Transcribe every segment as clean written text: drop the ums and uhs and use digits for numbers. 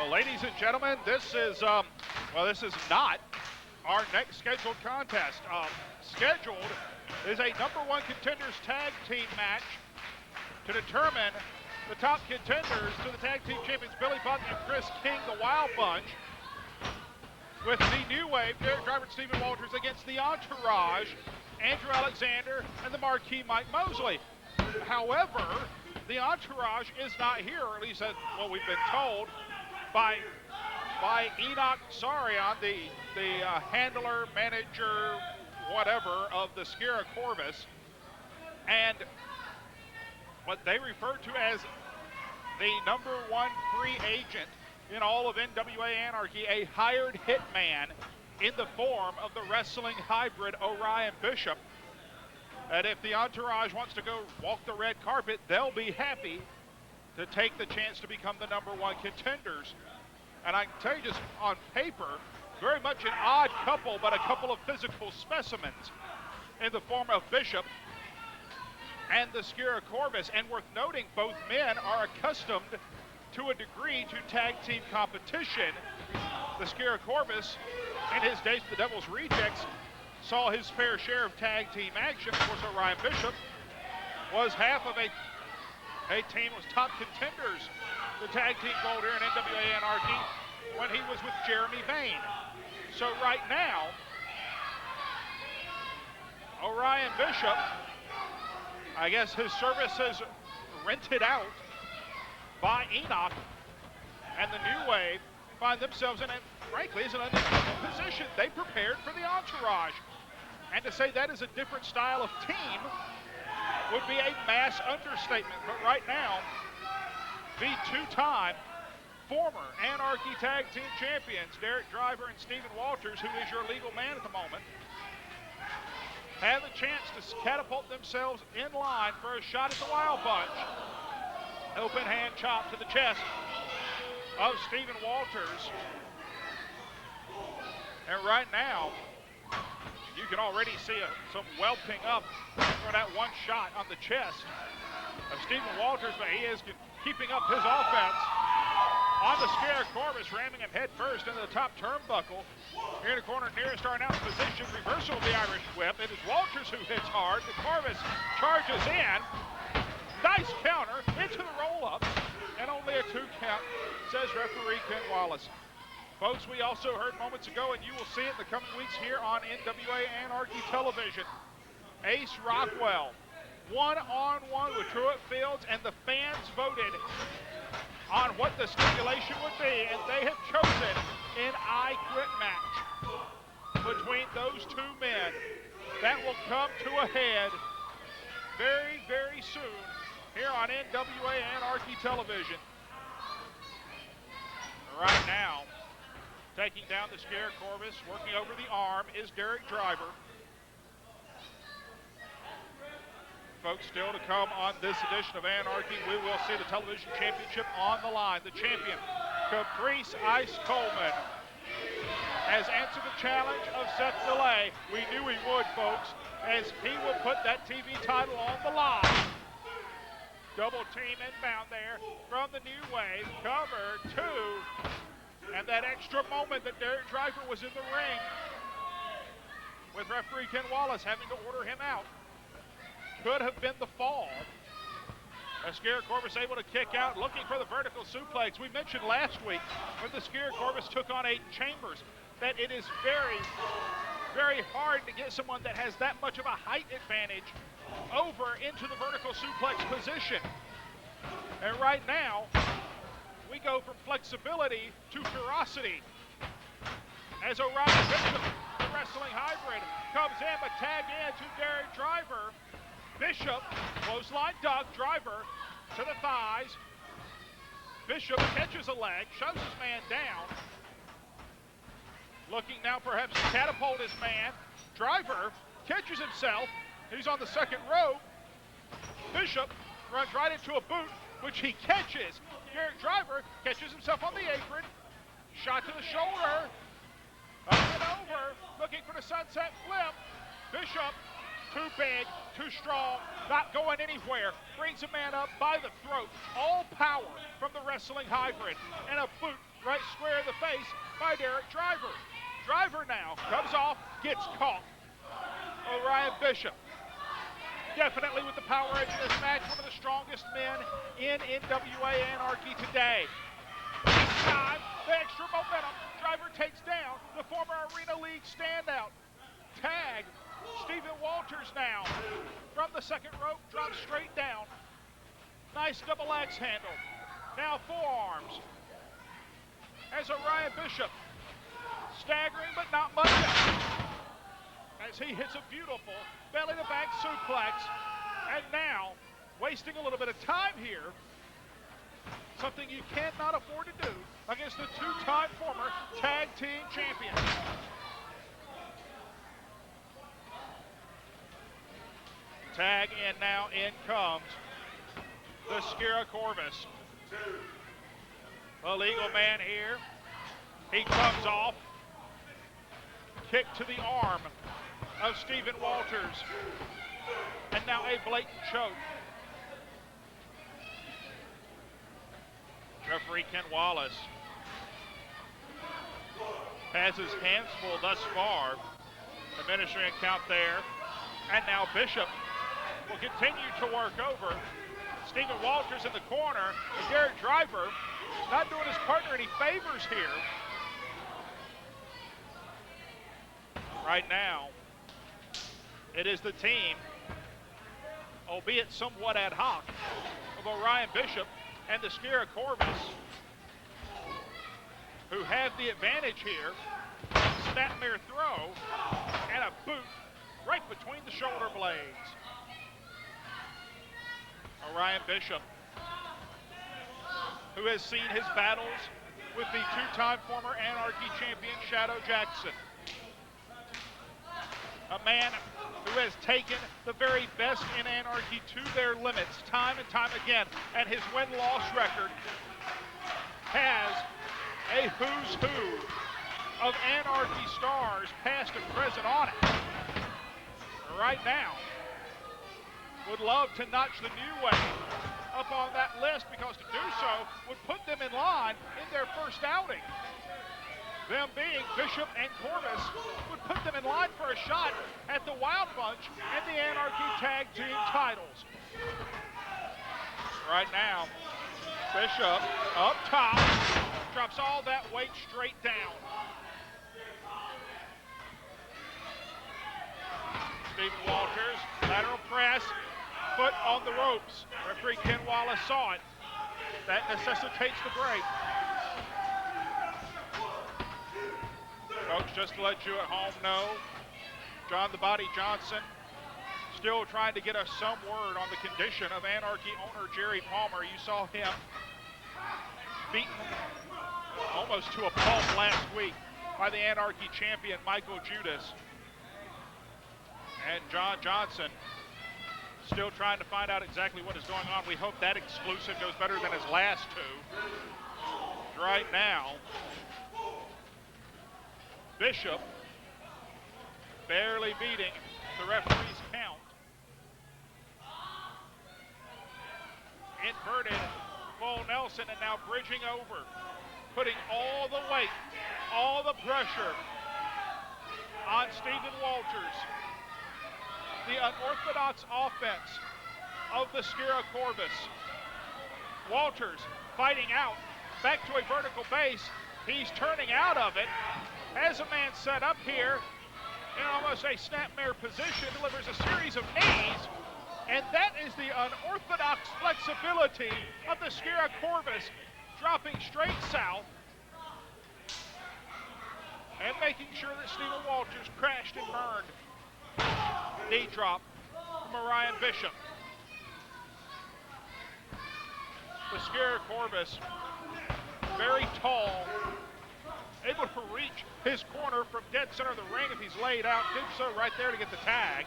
Well, ladies and gentlemen, this is not our next scheduled contest. Scheduled is a #1 contenders tag team match to determine the top contenders to the tag team champions, Billy Button and Chris King, the Wild Bunch, with the New Wave, Derek Driver and Stephen Walters, against the Entourage, Andrew Alexander and the Marquee Mike Mosley. However, the Entourage is not here, or at least that's what we've been told by Enoch Tsarian, the handler, manager, whatever of the Skirra Corvus, and what they refer to as the #1 free agent in all of NWA Anarchy, a hired hitman in the form of the wrestling hybrid Orion Bischop. And if the Entourage wants to go walk the red carpet, they'll be happy to take the chance to become the #1 contenders. And I can tell you, just on paper, very much an odd couple, but a couple of physical specimens in the form of Bischop and the Skirra Corvus. And worth noting, both men are accustomed to a degree to tag team competition. The Skirra Corvus, in his days with the Devil's Rejects, saw his fair share of tag team action. Of course, Orion Bischop was half of a team that was top contenders, the tag team gold here in NWA Anarchy, when he was with Jeremy Vane. So right now, Orion Bischop, I guess his services rented out by Enoch, and the New Wave find themselves in, frankly, is an unequal position. They prepared for the Entourage. And to say that is a different style of team would be a mass understatement. But right now, the two-time former Anarchy Tag Team Champions, Derek Driver and Stephen Walters, who is your legal man at the moment, have the chance to catapult themselves in line for a shot at the Wild Bunch. Open hand chop to the chest of Stephen Walters. And right now, you can already see some whelping up for that one shot on the chest of Stephen Walters, but he is keeping up his offense on the Skirra Corvus, ramming him head first into the top turnbuckle. Here in the corner nearest our announced position, reversal of the Irish whip. It is Walters who hits hard. The Corvus charges in. Nice counter into the roll-up, and only a 2 count, says referee Ken Wallace. Folks, we also heard moments ago, and you will see it in the coming weeks here on NWA Anarchy Television, Ace Rockwell, one-on-one with Truett Fields, and the fans voted on what the stipulation would be, and they have chosen an I Quit match between those two men. That will come to a head very, very soon here on NWA Anarchy Television. Right now, taking down the Skirra Corvus, working over the arm, is Derek Driver. Folks, still to come on this edition of Anarchy, we will see the television championship on the line. The champion, Caprice Ice Coleman, has answered the challenge of Seth DeLay. We knew he would, folks, as he will put that TV title on the line. Double team inbound there from the New Wave. Cover 2. And that extra moment that Derek Driver was in the ring with referee Ken Wallace having to order him out could have been the fall. As Skirra Corvus able to kick out, looking for the vertical suplex. We mentioned last week when the Skirra Corvus took on Aiden Chambers that it is very, very hard to get someone that has that much of a height advantage over into the vertical suplex position. And right now, we go from flexibility to ferocity. As Orion Bischop, the wrestling hybrid, comes in, but tagged in to Derek Driver. Bischop, clothesline duck, Driver to the thighs. Bischop catches a leg, shoves his man down. Looking now perhaps to catapult his man. Driver catches himself. He's on the second rope. Bischop runs right into a boot, which he catches. Derek Driver catches himself on the apron. Shot to the shoulder. Up and over, looking for the sunset flip. Bischop Too big, too strong, not going anywhere. Brings a man up by the throat. All power from the wrestling hybrid. And a boot right square in the face by Derek Driver. Driver now comes off, gets caught. Orion Bischop, definitely with the power edge in this match, one of the strongest men in NWA Anarchy today. This time, the extra momentum. Driver takes down the former Arena League standout. Tag, Stephen Walters now from the second rope, drops straight down. Nice double axe handle. Now forearms. As Orion Bischop, staggering but not much. As he hits a beautiful belly-to-back suplex. And now, wasting a little bit of time here, something you cannot afford to do against the two-time former tag team champion. Tag in now, in comes the Skirra Corvus. The legal man here, he comes off. Kick to the arm of Stephen Walters. And now a blatant choke. Referee Ken Wallace has his hands full thus far. Administering a count there. And now Bischop will continue to work over Stephen Walters in the corner. And Derek Driver not doing his partner any favors here. Right now, it is the team, albeit somewhat ad hoc, of Orion Bischop and the Skirra Corvus, who have the advantage here. Snapmare throw and a boot right between the shoulder blades. Orion Bischop, who has seen his battles with the two-time former Anarchy champion Shadow Jackson. A man who has taken the very best in Anarchy to their limits time and time again, and his win-loss record has a who's who of Anarchy stars, past and present, on it. Right now, would love to notch the New Wave up on that list, because to do so would put them in line in their first outing. Them being Bischop and Corvus would put them in line for a shot at the Wild Bunch and the Anarchy Tag Team titles. Right now, Bischop up top, drops all that weight straight down. Stephen Walters, lateral press, foot on the ropes. Referee Ken Wallace saw it. That necessitates the break. Folks, just to let you at home know, John the Body Johnson still trying to get us some word on the condition of Anarchy owner Jerry Palmer. You saw him beaten almost to a pulp last week by the Anarchy champion Michael Judas. And John Johnson still trying to find out exactly what is going on. We hope that exclusive goes better than his last two. Right now, Bischop barely beating the referee's count. Inverted full Nelson, and now bridging over, putting all the weight, all the pressure on Stephen Walters. The unorthodox offense of the Skirra Corvus. Walters fighting out, back to a vertical base. He's turning out of it. Has a man set up here in almost a snapmare position, delivers a series of knees, and that is the unorthodox flexibility of the Skirra Corvus, dropping straight south and making sure that Stephen Walters crashed and burned. Knee drop from Orion Bischop. The Skirra Corvus, very tall, able to reach his corner from dead center of the ring if he's laid out. Did so right there to get the tag.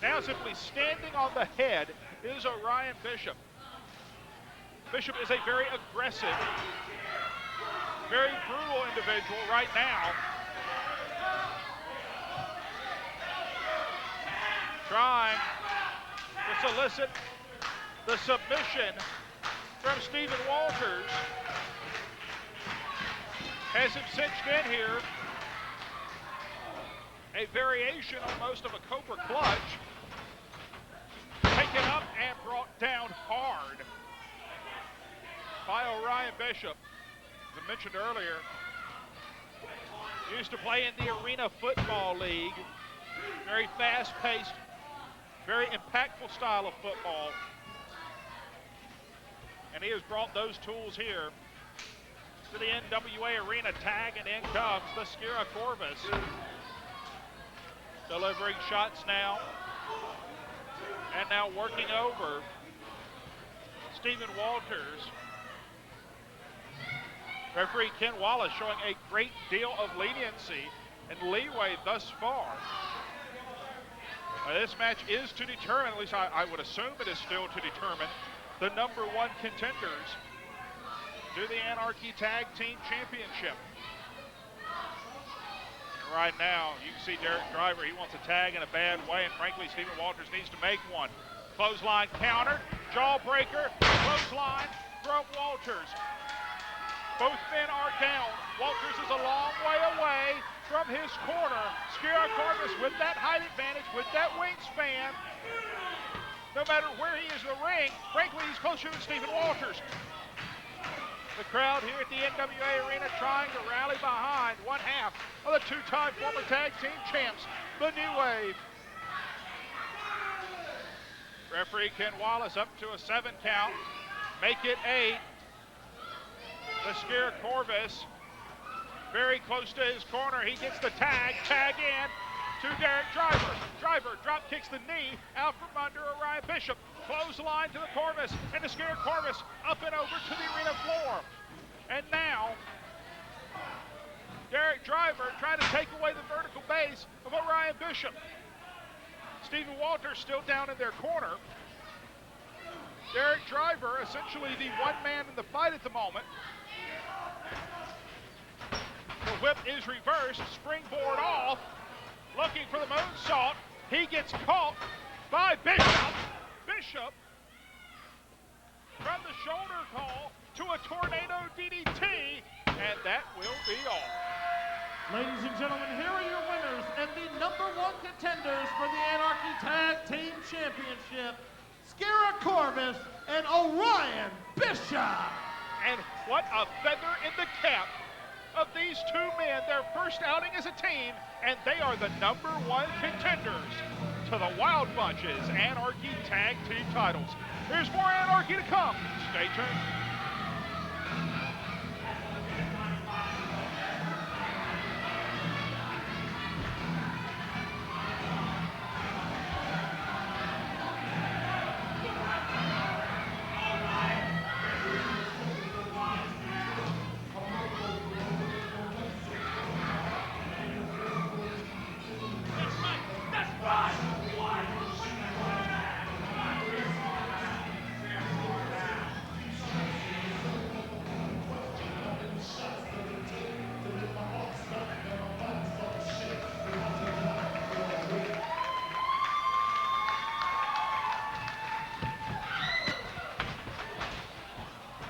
Now simply standing on the head is Orion Bischop. Bischop is a very aggressive, very brutal individual right now. trying to solicit the submission from Stephen Walters. Has him cinched in here. A variation almost of a Cobra clutch. Taken up and brought down hard by Orion Bischop. As I mentioned earlier, used to play in the Arena Football League. Very fast-paced, very impactful style of football. And he has brought those tools here to the NWA Arena tag, and in comes the Skirra Corvus. Delivering shots now. And now working over Stephen Walters. Referee Ken Wallace showing a great deal of leniency and leeway thus far. This match is to determine, at least I would assume it is still to determine, the number one contenders to the Anarchy Tag Team Championship. And right now, you can see Derek Driver, he wants a tag in a bad way, and frankly, Stephen Walters needs to make one. Clothesline countered, jawbreaker, clothesline from Walters. Both men are down. Walters is a long way away from his corner. Skirra Corvus with that height advantage, with that wingspan. No matter where he is in the ring, frankly, he's closer than Stephen Walters. The crowd here at the NWA Arena trying to rally behind one half of the two-time former tag team champs, the New Wave. Referee Ken Wallace up to a 7 count. Make it 8. The Skirra Corvus very close to his corner. He gets the tag in to Derek Driver. Driver drop kicks the knee out from under Orion Bischop. Clothesline to the Corvus, and the Skirra Corvus up and over to the arena floor. And now, Derek Driver trying to take away the vertical base of Orion Bischop. Stephen Walters still down in their corner. Derek Driver, essentially the one man in the fight at the moment. The whip is reversed, springboard off, looking for the moonsault. He gets caught by Bischop. Bischop from the shoulder call to a tornado DDT, and that will be all. Ladies and gentlemen, here are your winners and the number one contenders for the Anarchy Tag Team Championship, Skirra Corvus and Orion Bischop. And what a feather in the cap of these two men, their first outing as a team, and they are the number one contenders to the Wild Bunches Anarchy Tag Team titles. There's more Anarchy to come. Stay tuned.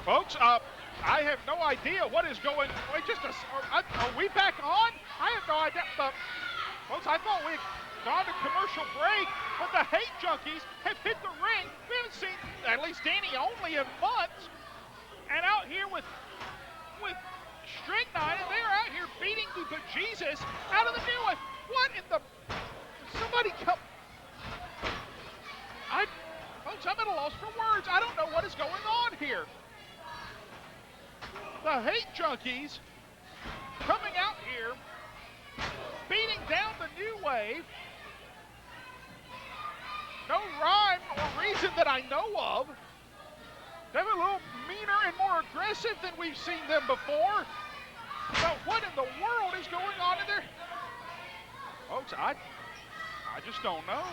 Folks, I have no idea what is going on. Are we back on? I have no idea. Folks, I thought we'd gone to commercial break, but the Hate Junkies have hit the ring. We haven't seen, at least Dany, only in months. And out here with Stryknyn, and they're out here beating the bejesus out of the New Wave. What in the... Somebody come... Folks, I'm at a loss for words. I don't know what is going on here. The Hate Junkies coming out here, beating down the New Wave. No rhyme or reason that I know of. They're a little meaner and more aggressive than we've seen them before. But what in the world is going on in there? Folks, I just don't know.